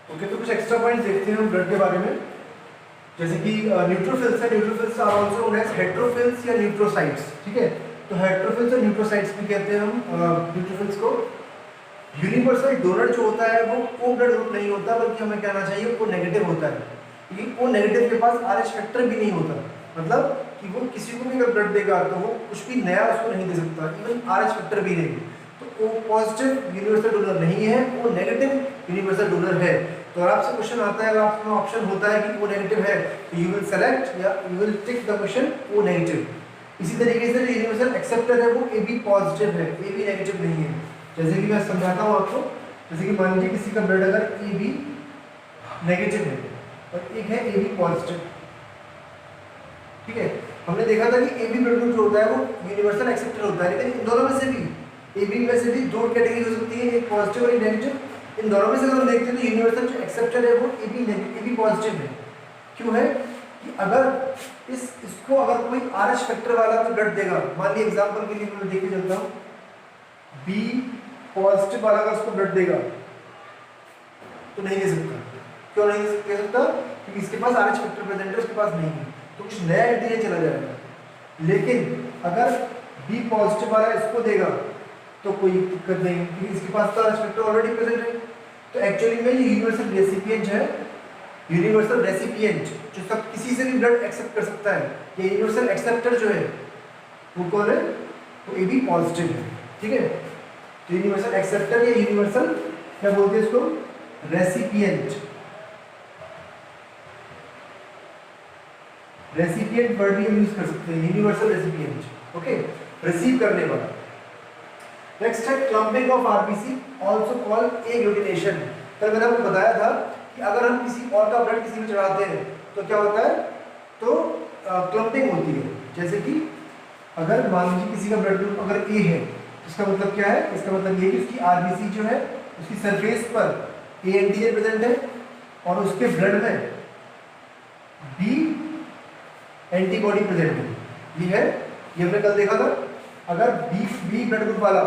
Okay, तो कुछ extra points देखते हैं हम ब्लड के बारे में। जैसे कि न्यूट्रोफिल्स है, neutrophils are also known as heterophils या न्यूट्रोसाइट्स। ठीक है, तो हेट्रोफिल्स और न्यूट्रोसाइट्स भी कहते हैं हम न्यूट्रोफिल्स को। यूनिवर्सल डोनर जो होता है वो ओ ब्लड ग्रुप नहीं होता, बल्कि हमें कहना चाहिए वो नेगेटिव होता है, क्योंकि ओ नेगेटिव के पास आरएच फैक्टर भी नहीं होता। मतलब कि वो किसी को भी अगर ब्लड देगा तो वो कुछ भी नया उसको नहीं दे सकता, इवन आरएच फैक्टर भी नहीं। तो ओ पॉजिटिव यूनिवर्सल डोनर नहीं है, वो नेगेटिव यूनिवर्सल डोनर है। तो अगर आपसे क्वेश्चन आता है, अगर आपके ऑप्शन होता है कि ओ नेगेटिव है, तो यू विल सेलेक्ट या you will tick the question O negative. इसी तरीके से जो यूनिवर्सल एक्सेप्टर है वो ए बी पॉजिटिव है, ए बी नेगेटिव नहीं है। जैसे कि मैं समझाता हूँ आपको, जैसे कि मान लीजिए किसी का ब्लड अगर ए बी नेगेटिव है और एक है ए बी पॉजिटिव। ठीक है, हमने देखा था कि ए बी ब्लड ग्रुप जो होता है वो यूनिवर्सल एक्सेप्टर होता है, लेकिन इन दोनों में से भी ए बी में से भी दो कैटेगरी हो सकती है, एक पॉजिटिव और एक नेगेटिव। इन दोनों में से अगर हम देखते हैं तो यूनिवर्सल जो एक्सेप्टर है वो ए बी पॉजिटिव है। क्यों है कि अगर इसको अगर कोई आरएच फैक्टर वाला तो ब्लड देगा, मान लीजिए एग्जांपल के लिए मैं देख के चलता हूँ, बी पॉजिटिव वाला अगर उसको ब्लड देगा तो नहीं दे सकता। क्यों नहीं दे सकता? क्योंकि इसके पास आरएच फैक्टर प्रेजेंट है, उसके पास नहीं है, तो कुछ नया एंटीजन चला जाएगा। लेकिन अगर बी पॉजिटिव वाला इसको देगा तो कोई दिक्कत नहीं, क्योंकि इसके पास तो आरएच फैक्टर ऑलरेडी प्रेजेंट है। तो एक्चुअली में ये यूनिवर्सल रेसिपिएंट है, यूनिवर्सल रेसिपिएंट जो सब किसी से भी ब्लड एक्सेप्ट कर सकता है। ये यूनिवर्सल एक्सेप्टर जो है वो कौन है? वो ए बी पॉजिटिव है। ठीक है, तो यूनिवर्सल एक्सेप्टर या यूनिवर्सल क्या बोलते हैं इसको? रेसिपिएंट। रेसिपिएंट वर्ड भी हम यूज कर सकते हैं, यूनिवर्सल रेसिपिएंट। ओके, रिसीव करने वाला। नेक्स्ट है clumping of RBC, also called agglutination. कल मैंने आपको बताया था कि अगर हम किसी और का ब्लड किसी में चढ़ाते हैं तो क्या होता है? तो क्लम्पिंग होती है। जैसे कि अगर मान लीजिए किसी का ब्लड ग्रुप अगर ए है, इसका मतलब क्या है? इसका मतलब ये कि उसकी आरबीसी जो है उसकी सरफेस पर ए एंटीजन प्रेजेंट है और उसके ब्लड में बी एंटीबॉडी प्रेजेंट है। ये है, ये हमने कल देखा था। अगर बी ब्लड ग्रुप वाला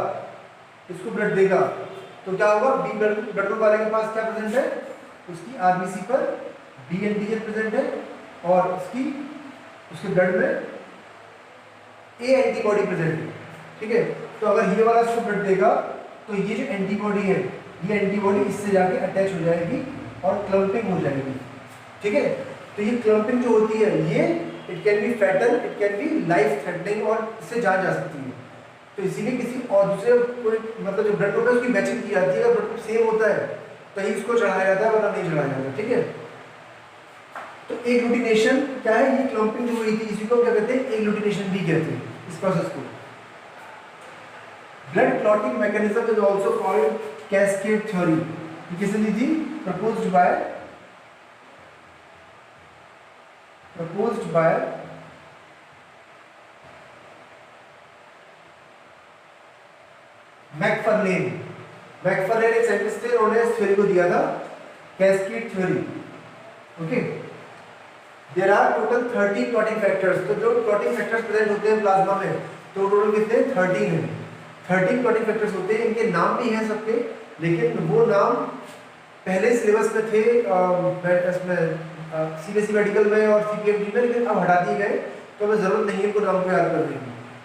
इसको ब्लड देगा तो क्या होगा? बी ब्लड ग्रुप वाले के पास क्या प्रेजेंट है? उसकी आरबीसी पर बी एंटीजन प्रेजेंट है और उसके ब्लड में ए एंटीबॉडी प्रेजेंट है। ठीक है, तो अगर ये वाला इसको ब्लड देगा तो ये जो एंटीबॉडी है, ये एंटीबॉडी इससे जाके अटैच हो जाएगी और क्लम्पिंग हो जाएगी। ठीक है, तो ये क्लम्पिंग जो होती है ये it can be fatal, it can be life threatening और इससे जान जा सकती है। तो इसीलिए किसी और दूसरे कोई मतलब जो ब्लड ग्रुप है उसकी मैचिंग की जाती है। अगर ब्लड ग्रुप सेम होता है तो ही उसको चढ़ाया जाता है, वरना नहीं चढ़ाया जाता। ठीक है, तो एग्लूटिनेशन क्या है? ये क्लम्पिंग जो हुई थी इसी को क्या कहते हैं? एग्लूटिनेशन भी कहते हैं इस प्रोसेस को। Blood clotting mechanism is also called cascade theory. ये किसने दी थी? Proposed by McFarlane. मैकफर्लेन एक साइंटिस्ट थे, उन्होंने इस थ्योरी को दिया था cascade theory. Okay, there are total 30 clotting factors. तो जो क्लॉटिंग फैक्टर्स प्रेजेंट होते हैं प्लाज्मा में, तो टोटल कितने? 13 हैं। 13 क्लॉटिंग फैक्टर्स होते हैं। इनके नाम भी हैं सबके, लेकिन वो नाम पहले सिलेबस में थे इसमें सीबीएसई मेडिकल में और सीपीएमटी में, लेकिन अब हटा दिए गए, तो हमें जरूरत नहीं है इनको नाम को याद करने की।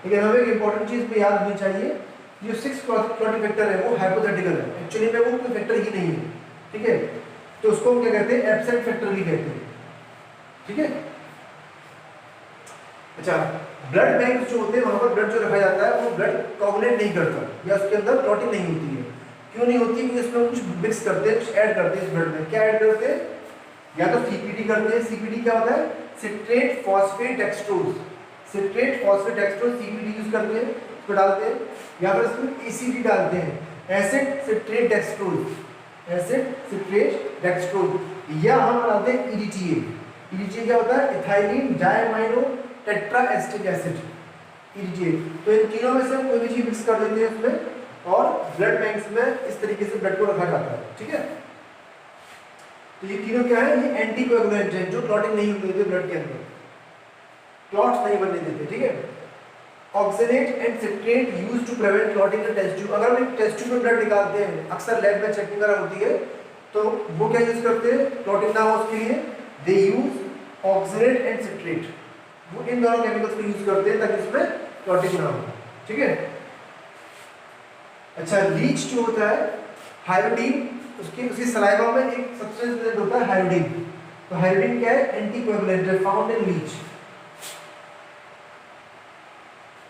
लेकिन हमें एक इंपॉर्टेंट चीज़ पे याद होनी चाहिए, जो 6 क्लॉटिंग फैक्टर है वो हाइपोथेटिकल है, एक्चुअली में वो कोई फैक्टर ही नहीं है। ठीक है, तो उसको हम क्या कहते हैं? एब्सेंट फैक्टर भी कहते हैं। ठीक है, अच्छा, ब्लड बैंक जो होते हैं वहां पर ब्लड जो रखा जाता है वो ब्लड कोगुलेट नहीं करता या उसके अंदर क्लॉटिंग नहीं होती है। क्यों नहीं होती? क्योंकि इसमें कुछ मिक्स करते हैं, कुछ ऐड करते हैं इस ब्लड में। क्या ऐड करते हैं? या तो सीपीडी करते हैं। सीपीडी क्या होता है? Citrate phosphate dextrose. Citrate phosphate dextrose CPD use करते हैं, इसको डालते हैं। या फिर इसमें एसीडी डालते हैं, acid citrate dextrose, acid citrate dextrose. या हम डालते हैं ईडीटीए। ईडीटीए क्या होता है? Ethylene diamino tetraacetic acid, EDTA. तो इन तीनों में से हम कोई भी चीज मिक्स कर देते हैं उसमें, और ब्लड बैंक्स में इस तरीके से ब्लड को रखा जाता है। ठीक है, तो ये तीनों क्या है? ये एंटीकोएगुलेंट है, जो क्लॉटिंग नहीं होने देते ब्लड के अंदर, क्लॉट्स नहीं बनने देते। ठीक है, oxalate and citrate used to prevent clotting in test tube. अगर हम एक टेस्ट ट्यूब में ब्लड निकालते हैं, अक्सर लैब में चेकिंग वगैरह होती है, तो वो क्या यूज करते हैं क्लॉटिंग ना हो उसके लिए, दे यूज ऑक्सीनेट एंड सिट्रेट, वो इन दोनों केमिकल्स को यूज करते हैं ताकि इसमें क्लॉटिंग ना हो, ठीक है। अच्छा, लीच जो होता है हाइड्रोडीन, उसकी सलाइवा में एक सब्सटेंस प्रेजेंट होता है हाइड्रोडीन, तो हाइड्रोडीन क्या है, एंटीकोएगुलेंट है, फाउंड इन लीच,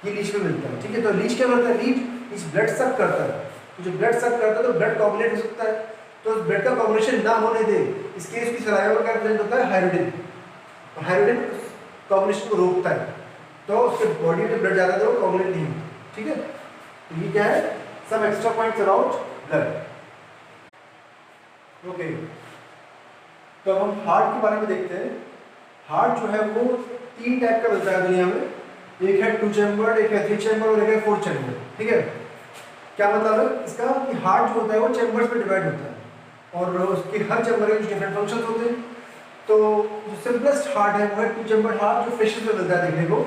ये लीच में मिलता है, ठीक है। तो लीच क्या करता है, लीच ब्लड सक करता है, तो जो ब्लड सक करता है तो ब्लड कोगुलेट हो सकता है, तो ब्लड का कोगुलेशन ना होने दे इसके उसकी सलाइवा में क्या प्रेजेंट होता है हाइड्रोडीन, और हाइड्रोडीन उस कोगुलेशन को रोकता है, तो उसके बॉडी में ब्लड जाता है तो वो कोगुलेट नहीं होता, ठीक है। तो ये क्या है, some extra points about blood. Okay, तो अब हम हार्ट के बारे में देखते हैं। हार्ट जो है वो 3 टाइप का मिलता है दुनिया में, एक है 2 चैम्बर, एक है 3 चैम्बर और एक है 4 चैम्बर, ठीक है। क्या मतलब है इसका कि हार्ट जो होता है वो चैम्बर्स में डिवाइड होता है और उसके हर चैम्बर के कुछ डिफरेंट फंक्शंस होते हैं। तो जो सिंपलेस्ट हार्ट है वो है 2 चैम्बर हार्ट, जो फिशेस में मिलता है देखने को,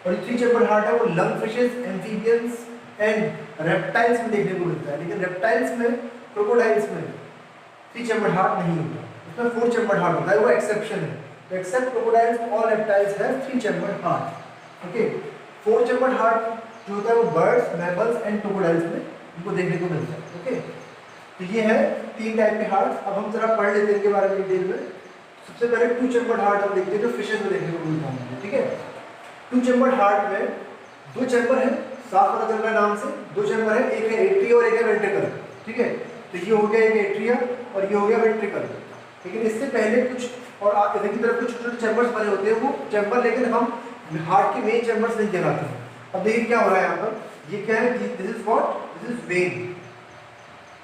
और जो 3 चैम्बर हार्ट है वो lung fishes, amphibians and reptiles में देखने को मिलता है, लेकिन रेप्टाइल्स में, क्रोकोडाइल्स में 3 चैम्बर हार्ट नहीं होता, उसमें 4 चैम्बर हार्ट होता है, वो एक्सेप्शन है। तो except crocodiles all reptiles have 3 chamber heart, okay. 4 chamber heart जो होता है वो बर्ड्स, मैमल्स एंड क्रोकोडाइल्स में इनको देखने को मिलता है, ओके। तो ये है 3 टाइप के हार्ट। अब हम जरा पढ़ लेते हैं इनके बारे में डिटेल में। सबसे पहले 2 चैम्बर हार्ट हम देखते हैं जो फिशेस में देखने को मिलता है, ठीक है। 2 चैम्बर हार्ट में 2 चैम्बर है, साफ पता चल रहा है नाम से, 2 चैम्बर है, एक है एट्रिया और एक है वेंट्रिकल, ठीक है। तो ये हो गया एक एट्रिया और ये हो गया वेंट्रिकल, लेकिन इससे पहले कुछ और आगे की तरफ कुछ छोटे चैम्बर्स बने होते हैं, वो चैम्बर लेकिन हम हार्ट के मेन चैम्बर्स नहीं कहलाते हैं। अब देखिए क्या हो रहा है यहाँ पर, ये क्या है, this is what, this is when,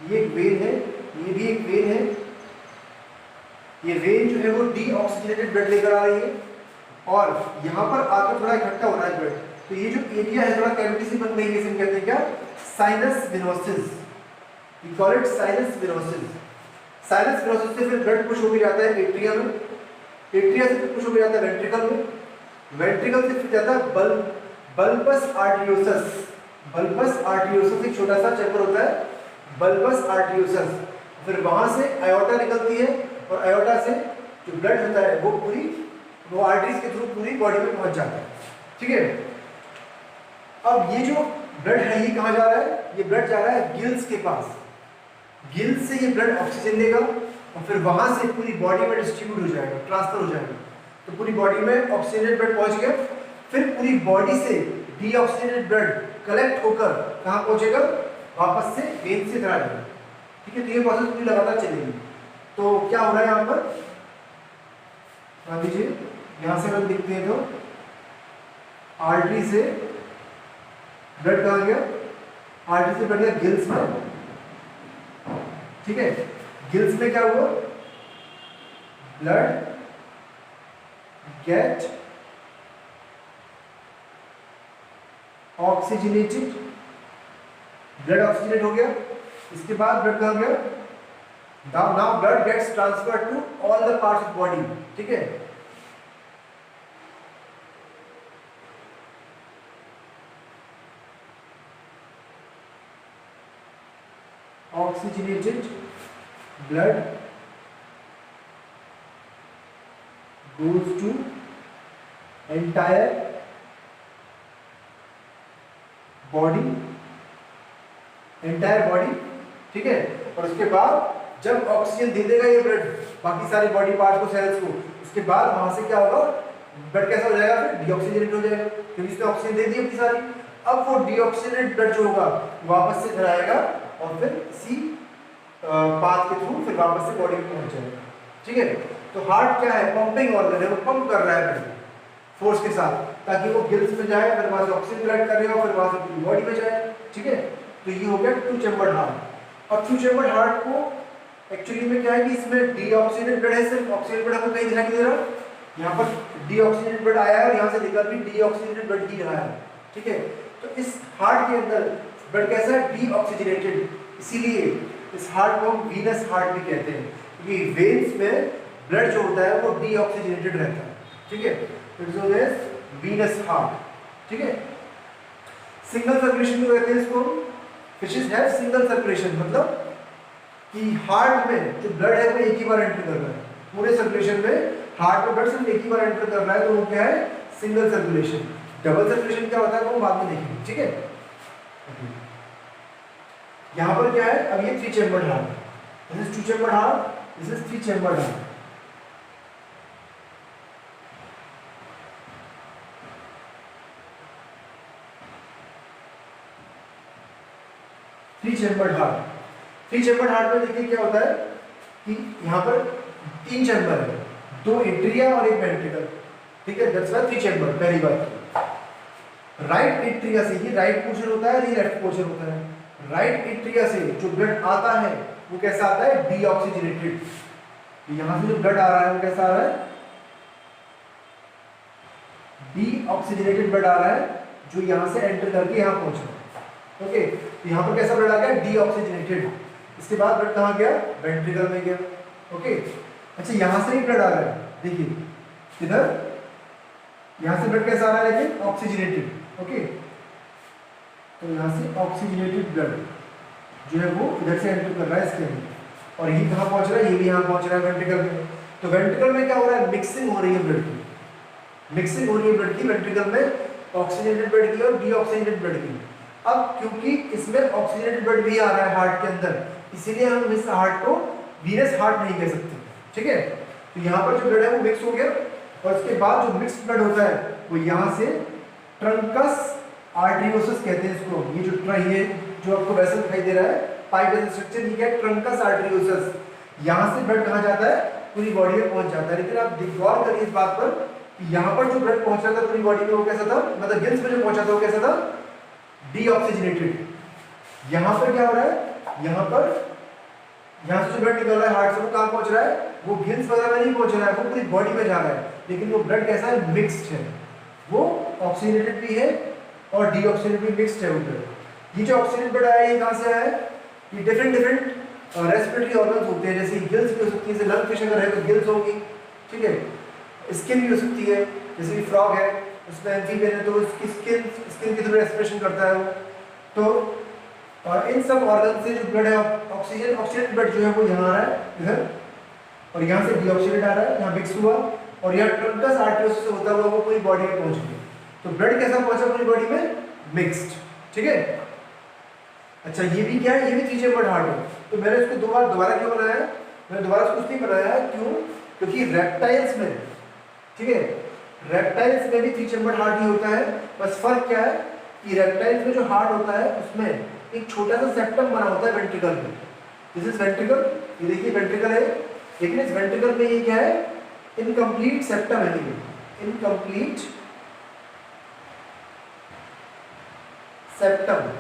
ये एक वेन है, ये भी एक वेन है, ये वेन जो है वो डीऑक्सीजनेटेड ब्लड लेकर आ रही है और यहाँ पर आकर थोड़ा इकट्ठा हो रहा है ब्लड, तो ये जो एरिया है थोड़ा कैविटी सी बन गई है, इसे कहते हैं क्या, sinus venosus, we call it sinus venosus. Sinus venosus से फिर ब्लड पुश होकर जाता है एट्रिया में, एट्रिया से फिर पुश होकर जाता है वेंट्रिकल में, वेंट्रिकल से फिर जाता है बल्बस आर्टियोसस, बल्बस आर्टियोसस एक छोटा सा चैम्बर होता है, बल्बस आर्टियोसस, फिर वहां से आयोटा निकलती है और आयोटा से जो ब्लड होता है वो आर्टरीज के थ्रू पूरी बॉडी में पहुंच जाता है, ठीक है। अब ये जो ब्लड है ये कहाँ जा रहा है, ये ब्लड जा रहा है गिल्स के पास, गिल्स से ये ब्लड ऑक्सीजन लेगा और फिर वहां से पूरी बॉडी में डिस्ट्रीब्यूट हो जाएगा, ट्रांसफर हो जाएगा, तो पूरी बॉडी में ऑक्सीजनेटेड ब्लड पहुंच गया, फिर पूरी बॉडी से डीऑक्सीजनेटेड ब्लड कलेक्ट होकर कहाँ पहुंचेगा, वापस से वेन से इधर आएगा, ठीक है। तो ये प्रोसेस पूरी लगातार चलेगी। तो क्या हो रहा है यहाँ पर, मान लीजिए यहाँ से हम देखते हैं तो आर्टरी से ब्लड कहाँ गया, आर्टरी से ब्लड गया गिल्स में, ठीक है। गिल्स में क्या हुआ, blood get oxygenated, blood oxygenate हो गया, इसके बाद ब्लड कहाँ गया, now blood gets transferred to all the parts of body, ठीक है। Oxygenated blood goes to entire body, ठीक है। और उसके बाद जब ऑक्सीजन दे देगा ये ब्लड बाकी सारी बॉडी पार्ट को, सेल्स को, उसके बाद वहां से क्या होगा, ब्लड कैसा हो जाएगा, फिर डीऑक्सीजनेट हो जाएगा, क्योंकि इसने ऑक्सीजन दे दी अपनी सारी। अब वो डीऑक्सीजनेट ब्लड जो होगा वापस से इधर आएगा और फिर इसी पाथ के थ्रू फिर वापस से बॉडी में पहुंच जाएगा, ठीक है। तो हार्ट क्या है, पंपिंग ऑर्गन है, वो पंप कर रहा है ब्लड फोर्स के साथ, ताकि वो गिल्स में जाए, फिर वहां से ऑक्सीजन कलेक्ट करेगा और फिर वहां से पूरी बॉडी में जाए, ठीक है। तो ये हो गया 2 चैम्बर हार्ट। अब 2 चैम्बर हार्ट को एक्चुअली में क्या है कि इसमें डीऑक्सीजनेटेड ब्लड है, सिर्फ ऑक्सीजन ब्लड हमको कहीं दिखाई नहीं दे रहा, यहाँ पर डीऑक्सीजनेटेड ब्लड आया है और यहाँ से निकल भी डीऑक्सीजनेटेड ब्लड ही रहा है, ठीक है। तो इस हार्ट के अंदर ब्लड कैसा है, डीऑक्सीजनेटेड, इसीलिए इस हार्ट को हम वीनस हार्ट भी कहते हैं, क्योंकि वेन्स में ब्लड जो होता है वो डीऑक्सीजनेटेड रहता है, ठीक है। It's known as venous heart, ठीक है। सिंगल सर्कुलेशन को कहते हैं इसको, फिशेस हैव सिंगल सर्कुलेशन, मतलब कि हार्ट में जो ब्लड है वो एक ही बार एंटर कर रहा है, पूरे सर्कुलेशन में हार्ट में ब्लड सिर्फ एक ही बार एंटर कर रहा है, तो वो क्या है, सिंगल सर्कुलेशन। डबल सर्कुलेशन क्या होता है वो बाद में देखेंगे, ठीक है। यहाँ पर क्या है, अब ये 3 chambered heart, this is 2 chambered heart, this is 3 chambered heart. Three chambered heart में देखिए क्या होता है कि यहाँ पर 3 चैम्बर है, 2 एट्रिया और 1 वेंट्रिकल, ठीक है, दैट्स व्हाई 3 चैम्बर। पहली बात, राइट एट्रिया से, ये राइट पोर्शन होता है, ये लेफ्ट पोर्शन होता है। राइट एट्रिया से जो ब्लड आता है वो कैसा आता है, डीऑक्सीजनेटेड। यहाँ से जो ब्लड आ रहा है वो कैसा आ रहा है, डीऑक्सीजनेटेड ब्लड आ रहा है, जो यहाँ से एंटर करके यहाँ पहुंच रहा है। ओके, तो यहाँ पर कैसा ब्लड आ गया, डीऑक्सीजनेटेड। इसके बाद ब्लड कहाँ गया, वेंट्रिकल में गया। ओके, अच्छा यहाँ से ही ब्लड आ रहा है, देखिए इधर, यहाँ से ब्लड कैसा आ रहा है, लेकिन ऑक्सीजनेटेड। ओके, तो यहाँ से ऑक्सीजनेटेड ब्लड जो है वो इधर से एंटर कर रहा है इसके अंदर, और ये कहाँ पहुँच रहा है, ये भी यहाँ पहुँच रहा है वेंट्रिकल में। तो वेंट्रिकल में क्या हो रहा है, मिक्सिंग हो रही है ब्लड की, मिक्सिंग हो रही है ब्लड की वेंट्रिकल में, ऑक्सीजनेटेड ब्लड की और डीऑक्सीजनेटेड ब्लड की। अब क्योंकि इसमें ऑक्सीजनेटेड ब्लड भी आ रहा है हार्ट के अंदर, इसीलिए हम इस हार्ट को वीनस हार्ट नहीं कह सकते, ठीक है। तो यहाँ पर जो ब्लड है वो मिक्स हो गया, और इसके बाद जो मिक्स्ड ब्लड होता है वो यहाँ से ट्रंकस आर्टरियोसस कहते हैं इसको। ये जो आपको वैसे दिखाई दे रहा है पाइप जैसा स्ट्रक्चर, ये क्या है, ट्रंकस आर्टरियोसस। यहाँ से ब्लड कहाँ जाता है, पूरी बॉडी में पहुंच जाता है। लेकिन आप गौर करिए इस बात पर कि यहाँ पर जो ब्लड पहुंचा था पूरी बॉडी में वो कैसा था, मतलब गिल्स में जो पहुंचा था वो कैसा था, डीऑक्सीजनेटेड। यहाँ पर क्या हो रहा है, यहाँ से जो ब्लड निकल रहा है हार्ट से वो कहाँ पहुंच रहा है, वो गिल्स वगैरह में नहीं पहुंच रहा है, वो पूरी बॉडी में जा रहा है। लेकिन वो ब्लड कैसा है, मिक्स्ड है, वो ऑक्सीजनेटेड भी है और डीऑक्सीजनेटेड भी मिक्स्ड है वो ब्लड। ये जो ऑक्सीजन ब्लड आया ये कहाँ से आया है, ये डिफरेंट रेस्पिरेटरी ऑर्गन्स होते हैं, जैसे गिल्स भी हो सकती है, जैसे लंग फिश अगर है तो गिल्स होगी, ठीक है। स्किन भी हो सकती है, जैसे कि फ्रॉग है उसमें एम्फीबियन है तो उसकी स्किन के थ्रू रेस्पिरेशन करता है वो। तो इन सब ऑर्गन से जो ब्लड है, ऑक्सीजन ब्लड जो है वो यहाँ आ रहा है इधर, और यहाँ से डीऑक्सीजनेट आ रहा है, यहाँ मिक्स हुआ, और यहाँ ट्रंकस आर्टरियोसस से होता हुआ वो पूरी बॉडी में पहुँच गया। तो ब्लड कैसा पहुँचा पूरी बॉडी में, मिक्स्ड, ठीक है। अच्छा ये भी क्या है, ये भी 3 चैम्बर्ड हार्ट है। तो मैंने इसको दोबारा क्यों बनाया, मैंने दोबारा इसको इसलिए बनाया है, क्यों, क्योंकि रेप्टाइल्स में, ठीक है, रेप्टाइल्स में भी 3 चैम्बर्ड हार्ट ही होता है। बस फर्क क्या है कि रेप्टाइल्स में जो हार्ट होता है उसमें एक छोटा सा सेप्टम बना होता है वेंट्रिकल में, दिस इज वेंट्रिकल, ये देखिए वेंट्रिकल है, लेकिन इस वेंट्रिकल में ये क्या है, इनकम्प्लीट सेप्टम है, ये इनकम्प्लीट सेप्टम।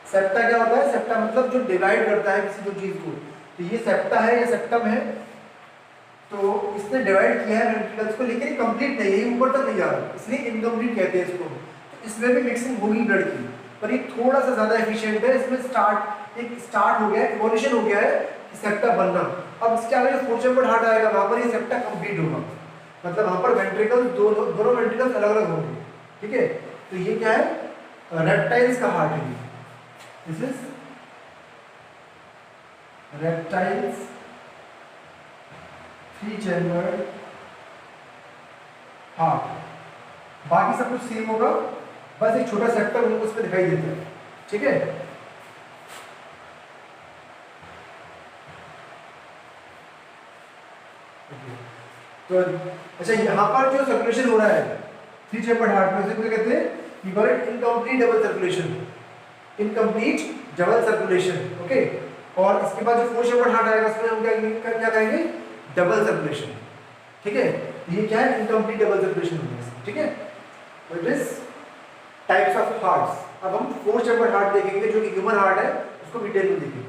सेप्टा क्या होता है, सेप्टा मतलब जो डिवाइड करता है किसी को चीज को, तो ये सेप्टा है, ये सेप्टम है, तो इसने डिवाइड किया है वेंट्रिकल्स को, लेकिन ये कंप्लीट नहीं है, ये ऊपर तक नहीं जा रहा, इसलिए इनकम्प्लीट कहते हैं इसको। तो इसमें भी मिक्सिंग होगी ब्लड की, पर ये थोड़ा सा ज्यादा एफिशिएंट है, इसमें स्टार्ट हो गया है, इवोल्यूशन हो गया है कि सेप्टा बनना। अब इसके आगे जो 4 चैम्बर्ड हार्ट आएगा वहां पर ये सेप्टा कंप्लीट होगा, मतलब वहां पर वेंट्रिकल्स दोनों वेंट्रिकल्स अलग अलग होंगे, ठीक है। तो ये क्या है, रेप्टाइल्स का हार्ट है, this is reptiles 3 chambered heart. बाकी सब कुछ सेम होगा, बस एक छोटा सेक्टर उनको उसमें दिखाई देता है, ठीक है। तो अच्छा यहाँ पर जो सर्कुलेशन हो रहा है 3 चैम्बर्ड हार्ट में, उसे क्या कहते हैं, incomplete double circulation, incomplete double circulation, okay. और इसके बाद जो 4 चैम्बर्ड हार्ट आएगा उसमें हम क्या कहेंगे, डबल सर्कुलेशन, ठीक है। ये क्या है, इनकम्प्लीट डबल सर्कुलेशन होगा, ठीक है। तो it is types of hearts. अब हम 4 चैम्बर्ड हार्ट देखेंगे जो कि ह्यूमन हार्ट है, उसको डिटेल में देखेंगे,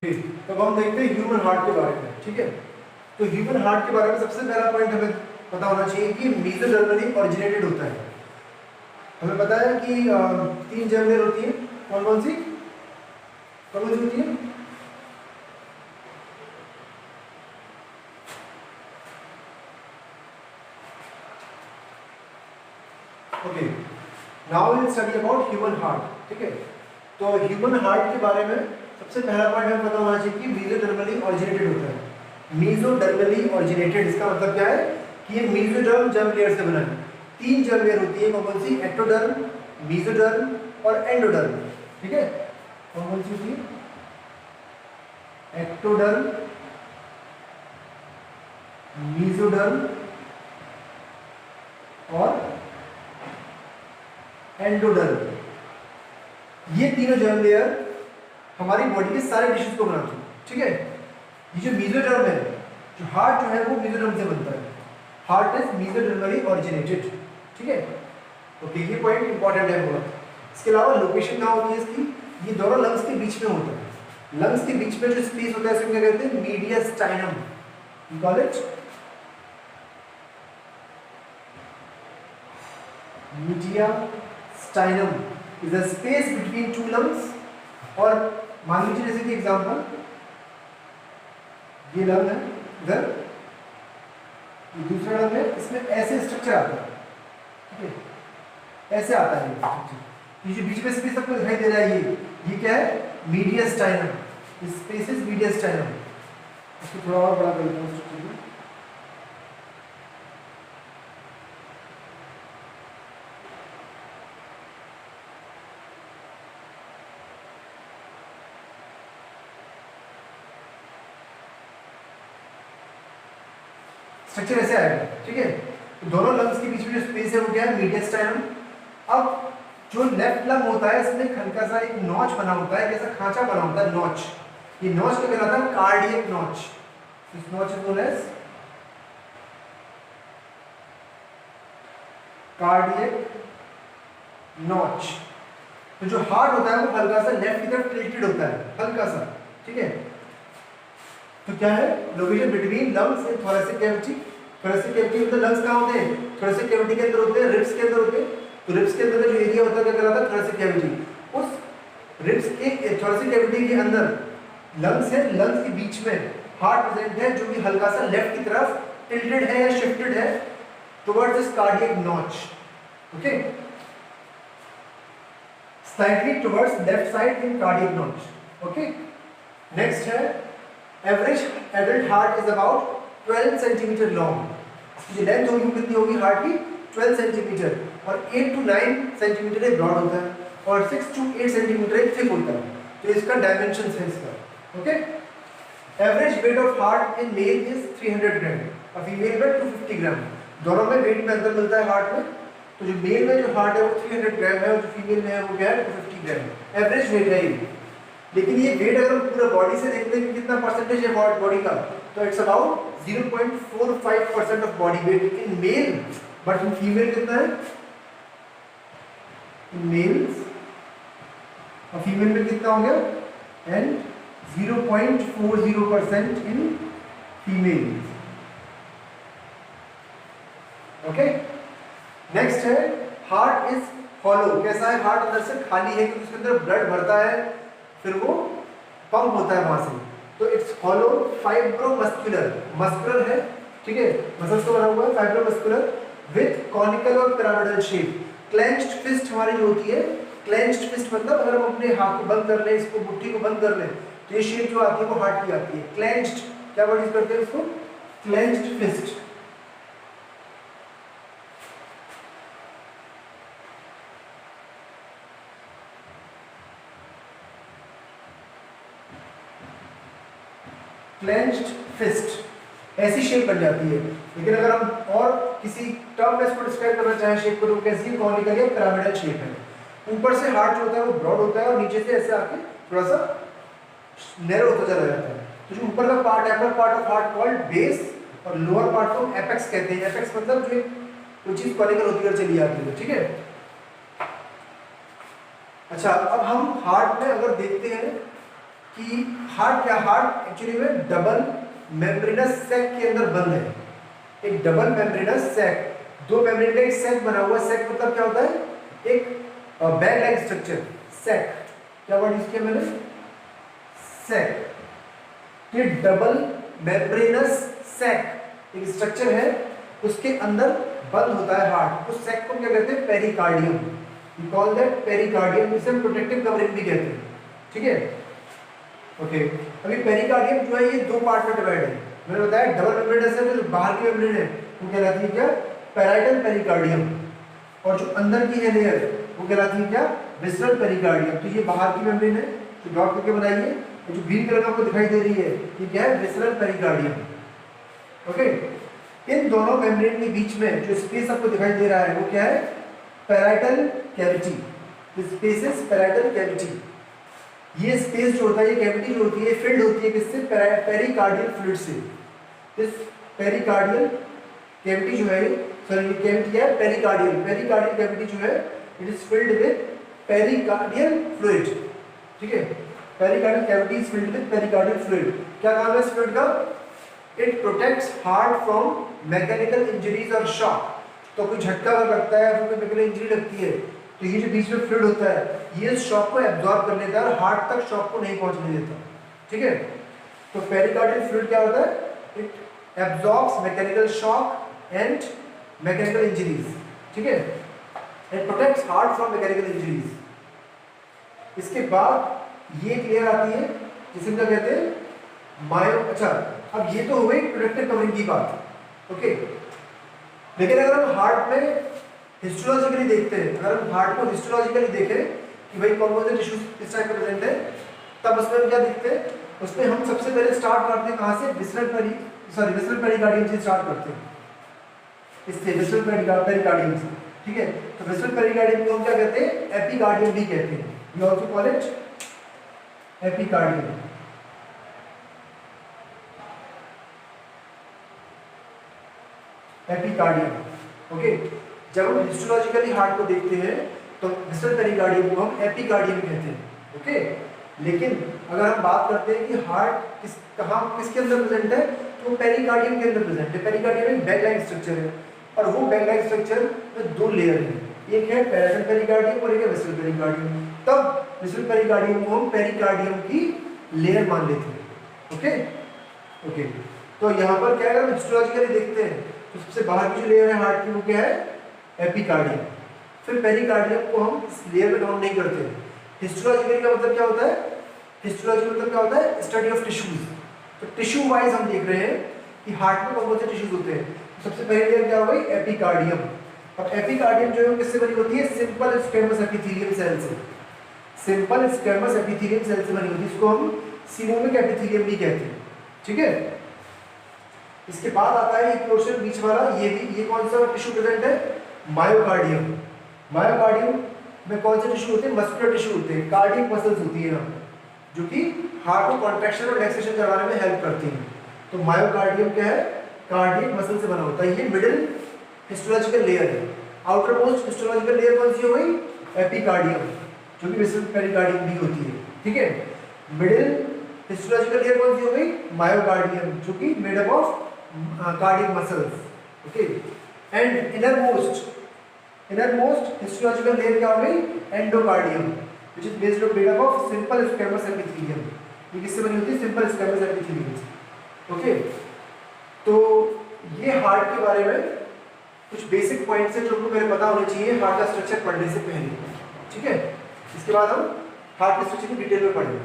ठीक। तो हम देखते हैं ह्यूमन हार्ट के बारे में, ठीक है। तो ह्यूमन हार्ट के बारे में सबसे पहला पॉइंट हमें पता होना चाहिए कि मेसोडर्मली ओरिजिनेटेड होता है। हमें पता है कि 3 जर्मेल होती है, कौन सी होती है, okay. Now will study about human heart, ठीक है। तो ह्यूमन हार्ट के बारे में सबसे पहला पॉइंट हमें पता होना चाहिए कि मेसोडर्मली ऑरिजिनेटेड होता है। मेसोडर्मली ऑरिजिनेटेड इसका मतलब क्या है कि ये मेसोडर्म जर्म लेयर से बना है। 3 जर्म लेयर होती है, कौन सी? एक्टोडर्म, मेसोडर्म और एंडोडर्म। ठीक है, कौन सी होती है? एक्टोडर्म, मेसोडर्म और एंडोडर्म। ये तीनों जर्म लेयर हमारी बॉडी के सारे टिश्यूज को बनाती है। ठीक है, ये जो मेसोडर्म है, जो हार्ट जो है वो मेसोडर्म से बनता है। Heart is मेसोडर्मली originated. ठीक है, ओके, ये पॉइंट इंपॉर्टेंट है बहुत। इसके अलावा लोकेशन कहाँ होती है इसकी? ये दोनों लंग्स के बीच में होता है। लंग्स के बीच में जो स्पेस होता है इसको क्या कहते हैं? Mediastinum. You call it mediastinum is the space between two lungs. और मान लीजिए जैसे कि एग्जांपल, ये लंग है इधर, दूसरा लंग है, इसमें ऐसे स्ट्रक्चर आता है। ठीक है, ऐसे आता है ये स्ट्रक्चर। ये जो बीच में स्पेस आपको दिखाई दे रहा है, ये क्या है? मीडियस्टाइनम। Space is mediastinum. इसको थोड़ा और बड़ा कर देता हूं स्ट्रक्चर को। स्ट्रक्चर ऐसे आएगा। ठीक है, तो दोनों लंग्स के बीच में जो स्पेस है वो क्या है? मीडियस्टाइनम। अब जो लेफ्ट लंग होता है इसमें हल्का सा एक नॉच बना होता है, जैसा खांचा बना होता है, नॉच। ये नॉच क्या कहलाता है? Cardiac notch. This notch is known as cardiac notch. तो जो हार्ट होता है वो हल्का सा लेफ्ट की तरफ टिल्टेड होता है, हल्का सा। ठीक है, तो क्या है? Location between lungs and thoracic cavity. Thoracic cavity मतलब लंग्स कहाँ होते हैं? थोरेसिक कैविटी के अंदर होते हैं, रिब्स के अंदर होते हैं। तो रिब्स के अंदर जो एरिया होता है क्या कहलाता है? Thoracic cavity. उस रिब्स के थोरेसिक कैविटी के अंदर लंग्स है, लंग्स के बीच में हार्ट प्रेजेंट है, जो कि हल्का सा लेफ्ट की तरफ टिल्टेड है या शिफ्टेड है towards this cardiac notch. Okay, slightly towards left side in cardiac notch. Okay, next है average adult heart is about 12 centimetre long. इसकी लेंथ होगी कितनी होगी हार्ट की? 12 सेंटीमीटर। और 8 to 9 सेंटीमीटर एक ब्रॉड होता है और 6 to 8 सेंटीमीटर एक थिक होता है। तो इसका डायमेंशन है इसका। Okay, average weight of heart in male is 300 gram और फीमेल में 250 ग्राम। दोनों में वेट में अंतर मिलता है हार्ट में। तो जो मेल में जो हार्ट है वो 300 ग्राम है और जो फीमेल में है वो क्या है? 250 ग्राम। एवरेज वेट है ये। लेकिन ये वेट अगर हम पूरा बॉडी से देखते हैं कि कितना परसेंटेज है बॉडी का, तो it's about 0.45% of body weight in male. But in female कितना है? इन मेल्स और फीमेल में कितना हो गया? And 0.40% in female. Okay, next है हार्ट इज हॉलो। कैसा है? हार्ट अंदर से खाली है क्योंकि उसके अंदर ब्लड भरता है, फिर वो पंप होता है वहां से। तो इट्स हॉलो, फाइब्रोमस्कुलर, मस्कुलर है। ठीक है, मसल्स का बना हुआ है, फाइब्रोमस्कुलर विद कॉनिकल और पिरामिडल शेप। क्लेंच्ड फिस्ट हमारी जो होती है, क्लेंच्ड फिस्ट मतलब अगर हम अपने हाथ को बंद कर लें, इसको मुट्ठी को बंद कर लें, तो ये शेप जो आती है वो हार्ट की आती है। क्लेंच्ड, क्या वर्ड यूज करते हैं इसको? Clenched fist. क्लेंच्ड फिस्ट ऐसी शेप बन जाती है। लेकिन अगर हम और किसी टर्म में इसको डिस्क्राइब करना चाहें शेप को, तो कैसी? कॉनिकल या पिरामिडल शेप है। ऊपर से हार्ट जो होता है वो ब्रॉड होता है और नीचे से ऐसे आके थोड़ा सा नैरो होता चला जाता है। तो जो ऊपर का पार्ट है, upper part of heart called base और लोअर पार्ट को एपेक्स कहते हैं। एपेक्स मतलब जो कोई चीज कॉनिकल होती है चली आती है। ठीक है, अच्छा, अब हम हार्ट में अगर देखते हैं कि हार्ट क्या, हार्ट एक्चुअली में डबल मेम्ब्रेनस सैक के अंदर बंद है। एक डबल मेम्ब्रेनस सैक, दो मेम्ब्रेन का एक सैक बना हुआ। सैक मतलब क्या होता है? एक बैग लाइक स्ट्रक्चर। सैक, क्या वर्ड यूज किया मैंने? सैक। ये डबल मेम्ब्रेनस सैक एक स्ट्रक्चर है, उसके अंदर बंद होता है हार्ट। उस सैक को क्या कहते हैं? Pericardium. You call that pericardium. इसे हम प्रोटेक्टिव कवरिंग भी कहते हैं। ठीक है, ओके, अभी पेरिकार्डियम जो है ये दो पार्ट में डिवाइड है। मैंने बताया डबल मेम्ब्रेन है, जो बाहर की मेम्ब्रेन है वो कहलाती है क्या, पैराइटल पेरिकार्डियम, और जो अंदर की है लेयर वो कहलाती है क्या, विसरल पेरिकार्डियम। तो ये बाहर की मेम्ब्रेन है, तो ड्रॉ करके बनाइए। जो ग्रीन कलर का आपको दिखाई दे रही है ये क्या है, विसरल पेरिकार्डियम। ओके, इन दोनों मेम्ब्रेन के बीच में जो स्पेस आपको दिखाई दे रहा है वो क्या है, parietal cavity. Space is parietal cavity. ये स्पेस जो होता है, ये कैविटी जो होती है, फिल्ड होती है किससे, पेरिकार्डियल फ्लूइड से। इस पेरिकार्डियल कैविटी जो है, सॉरी ये कैविटी है पेरिकार्डियल कैविटी जो है, it is filled with pericardial fluid. ठीक है, pericardial cavity is filled with pericardial fluid. क्या काम है इस फ्लूइड का, it protects heart from mechanical injuries और शॉक। तो कोई झटका अगर लगता है, फिर कोई मैकेनिकल इंजरी लगती है, तो ये जो बीच में फ्लूइड होता है ये शॉक को एब्जॉर्ब कर लेता है और हार्ट तक शॉक को नहीं पहुंचने देता। ठीक है, तो पेरिकार्डियल फ्लूइड क्या होता है, it absorbs mechanical shock and mechanical injuries. ठीक है, it protects heart from mechanical injuries. इसके बाद ये लेयर आती है जिसे क्या कहते हैं, मायो। अच्छा, अब ये तो हो गई प्रोटेक्टिव कवरिंग की बात। ओके, लेकिन अगर हम हार्ट में हिस्टोलॉजिकली देखते हैं, अगर हम हार्ट को हिस्टोलॉजिकली देखें कि भाई कौन कौन से टिश्यूज किस टाइप के प्रेजेंट है, तब उसमें हम क्या देखते हैं, उसमें हम सबसे पहले स्टार्ट करते हैं कहाँ से, विसरल पेरिकार्डियम से स्टार्ट करते हैं, इससे विसरल पेरिकार्डियम से। ठीक है, तो विसरल पेरिकार्डियम को हम क्या कहते हैं, एपिकार्डियम भी कहते हैं। We also call it epicardium. Epicardium. Okay, जब हम हिस्टोलॉजिकली हार्ट को देखते हैं तो विसरल पेरिकार्डियम को हम एपिकार्डियम कहते हैं। ओके, लेकिन अगर हम बात करते हैं कि हार्ट किसके अंदर प्रेजेंट है, तो पेरिकार्डियम के अंदर प्रेजेंट है। पेरिकार्डियम एक बैग लाइक स्ट्रक्चर है, और वो बैग लाइक स्ट्रक्चर में दो लेयर है, एक है पैराइटल पेरिकार्डियम और एक है विसरल पेरिकार्डियम। तब विसरल पेरिकार्डियम को हम पेरिकार्डियम की लेयर मान लेते हैं। ओके ओके, तो यहाँ पर क्या है, अगर हम हिस्टोलॉजिकली देखते हैं तो सबसे बाहर की जो लेयर है हार्ट की वो क्या है, एपिकार्डियम। फिर पेरिकार्डियम को हम इस लेयर में काउंट नहीं करते। हिस्टोलॉजिकली का मतलब क्या होता है, हिस्टोलॉजी मतलब क्या होता है, स्टडी ऑफ टिश्यूज। तो टिश्यू वाइज हम देख रहे हैं कि हार्ट में कौन कौन से टिश्यूज होते हैं। तो सबसे पहली लेयर क्या हो गई, एपिकार्डियम। अब एपिकार्डियम जो है किससे बनी होती है, सिंपल स्क्वेमस एपिथेलियम सेल से। सिंपल स्क्वेमस एपिथेलियम सेल से बनी होती है, इसको हम सीनोमिक एपिथेलियम भी कहते हैं। ठीक है, इसके बाद आता है ये पोर्शन बीच वाला, ये कौन सा टिश्यू प्रेजेंट है, मायोकार्डियम। मायोकार्डियम में कौन से टिश्यू होते हैं, मस्कुलर टिश्यू होते हैं, कार्डियक मसल्स होती है यहाँ जो कि हार्ट को कॉन्ट्रैक्शन और रिलैक्सेशन करवाने में हेल्प करती हैं। तो मायोकार्डियम क्या है, कार्डियक मसल से बना होता है। ये मिडिल हिस्टोलॉजिकल लेयर है। आउटर मोस्ट हिस्टोलॉजिकल लेयर कौन सी हो गई, एपिकार्डियम, जो कि विसरल पेरिकार्डियम भी होती है। ठीक है, मिडिल हिस्टोलॉजिकल लेयर कौन सी हो गई, मायोकार्डियम, जो कि made up of cardiac muscles. Okay, and innermost histological layer क्या हो गई, endocardium, which is based of simple squamous epithelium. ये किससे बनी होती है, सिंपल स्क्वेमस एपिथेलियम से। ओके, तो ये हार्ट के बारे में कुछ बेसिक पॉइंट्स हैं जो आपको पहले पता होने चाहिए हार्ट का स्ट्रक्चर पढ़ने से पहले। ठीक है, इसके बाद हम हार्ट के स्ट्रक्चर की डिटेल में पढ़ेंगे।